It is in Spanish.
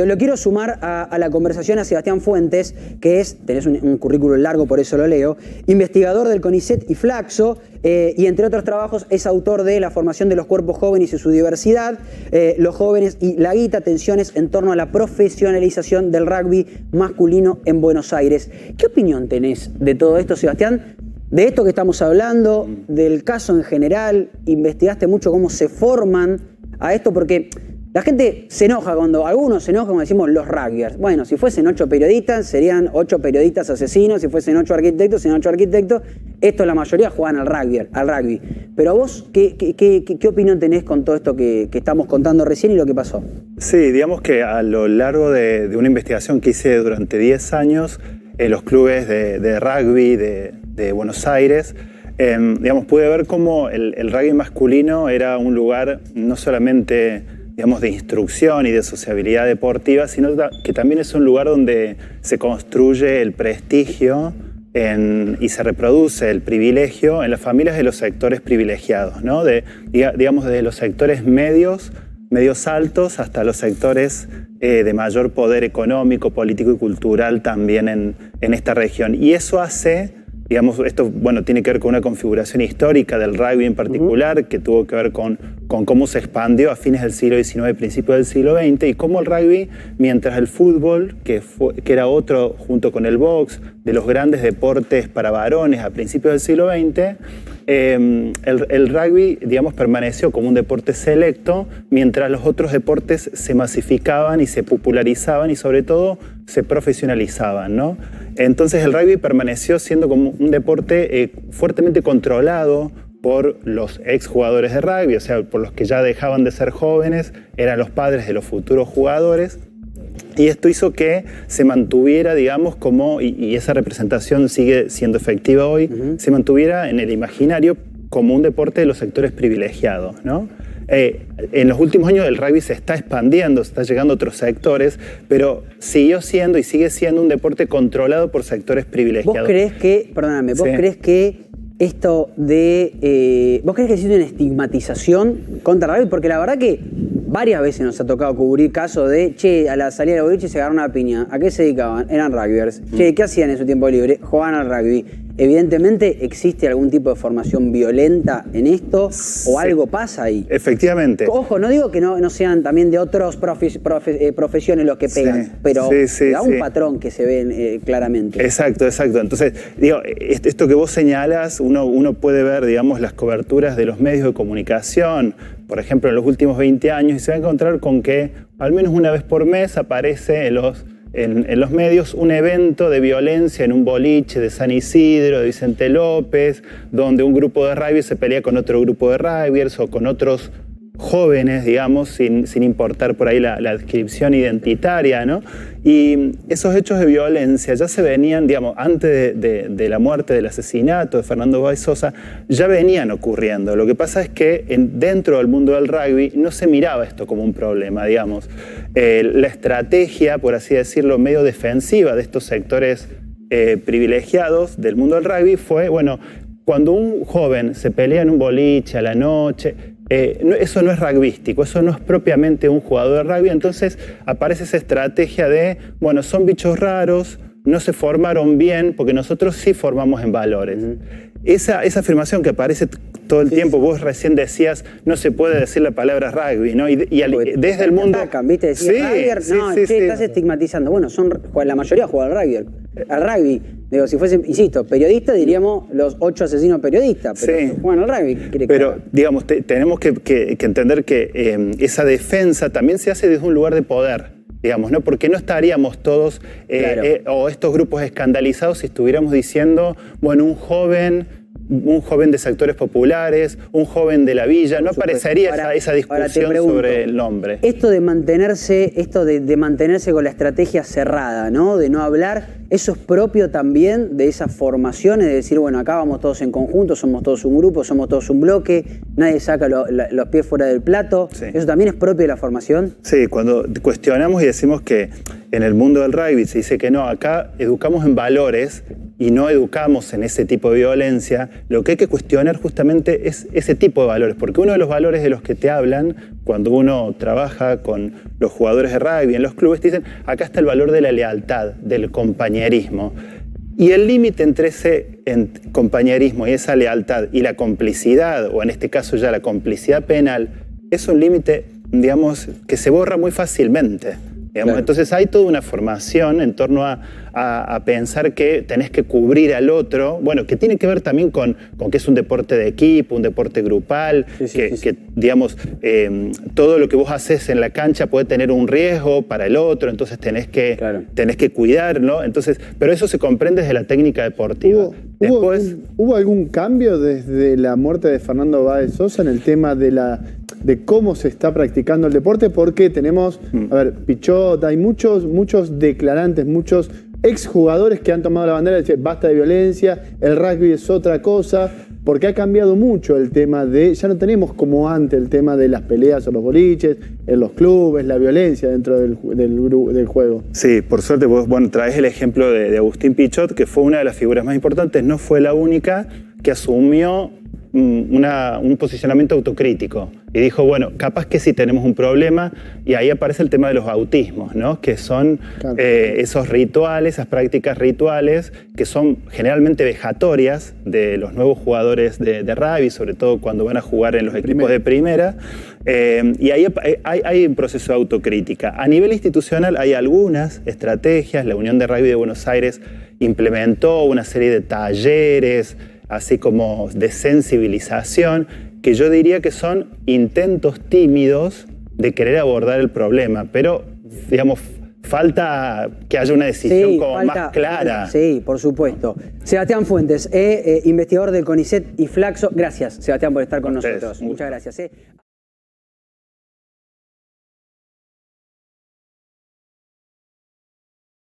Yo lo quiero sumar a la conversación a Sebastián Fuentes, que tenés un currículum largo, por eso lo leo, investigador del CONICET y Flaxo, y entre otros trabajos es autor de La formación de los cuerpos jóvenes y su diversidad, los jóvenes y la guita, tensiones en torno a la profesionalización del rugby masculino en Buenos Aires. ¿Qué opinión tenés de todo esto, Sebastián? De esto que estamos hablando, del caso en general, investigaste mucho cómo se forman a esto, porque la gente se enoja algunos se enojan cuando decimos los rugbyers. Bueno, si fuesen 8 periodistas, serían 8 periodistas asesinos. Si fuesen 8 arquitectos, serían 8 arquitectos. Esto la mayoría juegan al rugby. Pero vos, ¿qué opinión tenés con todo esto que estamos contando recién y lo que pasó? Sí, digamos que a lo largo de una investigación que hice durante 10 años en los clubes de rugby de Buenos Aires, digamos, pude ver cómo el rugby masculino era un lugar no solamente, digamos, de instrucción y de sociabilidad deportiva, sino que también es un lugar donde se construye el prestigio y se reproduce el privilegio en las familias de los sectores privilegiados, ¿no? Digamos, desde los sectores medios altos hasta los sectores de mayor poder económico, político y cultural también en esta región. Y eso hace, digamos, esto bueno, tiene que ver con una configuración histórica del rugby en particular, que tuvo que ver con cómo se expandió a fines del siglo XIX, principios del siglo XX, y cómo el rugby, mientras el fútbol, que era otro, junto con el box, de los grandes deportes para varones a principios del siglo XX, el rugby, digamos, permaneció como un deporte selecto, mientras los otros deportes se masificaban y se popularizaban y sobre todo se profesionalizaban, ¿no? Entonces el rugby permaneció siendo como un deporte fuertemente controlado por los exjugadores de rugby, o sea, por los que ya dejaban de ser jóvenes, eran los padres de los futuros jugadores. Y esto hizo que se mantuviera, digamos, y esa representación sigue siendo efectiva hoy, se mantuviera en el imaginario como un deporte de los sectores privilegiados, ¿no? En los últimos años el rugby se está expandiendo, se está llegando a otros sectores, pero siguió siendo y sigue siendo un deporte controlado por sectores privilegiados. ¿Vos crees que, perdóname, vos crees que esto de... ¿Vos crees que existe una estigmatización contra el rugby? Porque la verdad que varias veces nos ha tocado cubrir casos de, che, a la salida del boliche se agarraron una piña. ¿A qué se dedicaban? Eran rugbyers. Che, ¿qué hacían en su tiempo libre? Jugaban al rugby. Evidentemente, ¿existe algún tipo de formación violenta en esto? ¿O algo pasa ahí? Efectivamente. Ojo, no digo que no sean también de otras profesiones los que pegan, pero da un patrón que se ve claramente. Exacto. Entonces, digo, esto que vos señalas, uno puede ver, digamos, las coberturas de los medios de comunicación, por ejemplo, en los últimos 20 años, y se va a encontrar con que al menos una vez por mes aparece en los medios un evento de violencia en un boliche de San Isidro, de Vicente López, donde un grupo de rugby se pelea con otro grupo de rugbyers o con otros jóvenes, digamos, sin importar por ahí la descripción identitaria, ¿no? Y esos hechos de violencia ya se venían, digamos, antes de la muerte, del asesinato de Fernando Báez Sosa, ya venían ocurriendo. Lo que pasa es que dentro del mundo del rugby no se miraba esto como un problema, digamos. La estrategia, por así decirlo, medio defensiva de estos sectores privilegiados del mundo del rugby fue, bueno, cuando un joven se pelea en un boliche a la noche, eso no es rugbyístico, eso no es propiamente un jugador de rugby, entonces aparece esa estrategia de, bueno, son bichos raros, no se formaron bien, porque nosotros sí formamos en valores. Esa afirmación que aparece todo el tiempo, vos recién decías, no se puede decir la palabra rugby, ¿no? Y desde el mundo... ¿Viste? Decís, estás estigmatizando. Bueno, la mayoría juega al rugby. Digo, si fuesen, insisto, periodistas, diríamos los 8 asesinos periodistas, pero juegan al rugby. Pero, digamos, tenemos que entender que esa defensa también se hace desde un lugar de poder, digamos, ¿no? Porque no estaríamos todos, o estos grupos escandalizados si estuviéramos diciendo, bueno, un joven de sectores populares, un joven de la villa, no aparecería esa discusión sobre el nombre. Esto de mantenerse con la estrategia cerrada, ¿no? De no hablar, eso es propio también de esas formaciones, de decir, bueno, acá vamos todos en conjunto, somos todos un grupo, somos todos un bloque, nadie saca los pies fuera del plato. ¿Eso también es propio de la formación? Sí, cuando cuestionamos y decimos que en el mundo del rugby se dice que no, acá educamos en valores, y no educamos en ese tipo de violencia, lo que hay que cuestionar justamente es ese tipo de valores, porque uno de los valores de los que te hablan cuando uno trabaja con los jugadores de rugby en los clubes, te dicen, acá está el valor de la lealtad, del compañerismo. Y el límite entre ese compañerismo y esa lealtad y la complicidad, o en este caso ya la complicidad penal, es un límite, digamos, que se borra muy fácilmente. Claro. Entonces hay toda una formación en torno a pensar que tenés que cubrir al otro, bueno, que tiene que ver también con que es un deporte de equipo, un deporte grupal, que digamos, todo lo que vos haces en la cancha puede tener un riesgo para el otro, entonces tenés que cuidarlo, entonces, pero eso se comprende desde la técnica deportiva. ¿Hubo algún cambio desde la muerte de Fernando Báez Sosa en el tema de cómo se está practicando el deporte? Porque tenemos, a ver, Pichot, hay muchos declarantes, muchos exjugadores que han tomado la bandera de decir basta de violencia, el rugby es otra cosa, porque ha cambiado mucho el tema ya no tenemos como antes el tema de las peleas en los boliches, en los clubes, la violencia dentro del juego. Sí, por suerte vos, traes el ejemplo de Agustín Pichot, que fue una de las figuras más importantes, no fue la única que asumió un posicionamiento autocrítico y dijo, bueno, capaz que sí tenemos un problema, y ahí aparece el tema de los bautismos, ¿no? Que son esos rituales, esas prácticas rituales que son generalmente vejatorias de los nuevos jugadores de rugby, sobre todo cuando van a jugar en los equipos de primera, y ahí hay un proceso de autocrítica. A nivel institucional hay algunas estrategias. La Unión de Rugby de Buenos Aires implementó una serie de talleres, así como de sensibilización, que yo diría que son intentos tímidos de querer abordar el problema, pero, digamos, falta que haya una decisión más clara. Sí, por supuesto. Sebastián Fuentes, investigador del CONICET y Flaxo. Gracias, Sebastián, por estar con nosotros. Muchas gracias.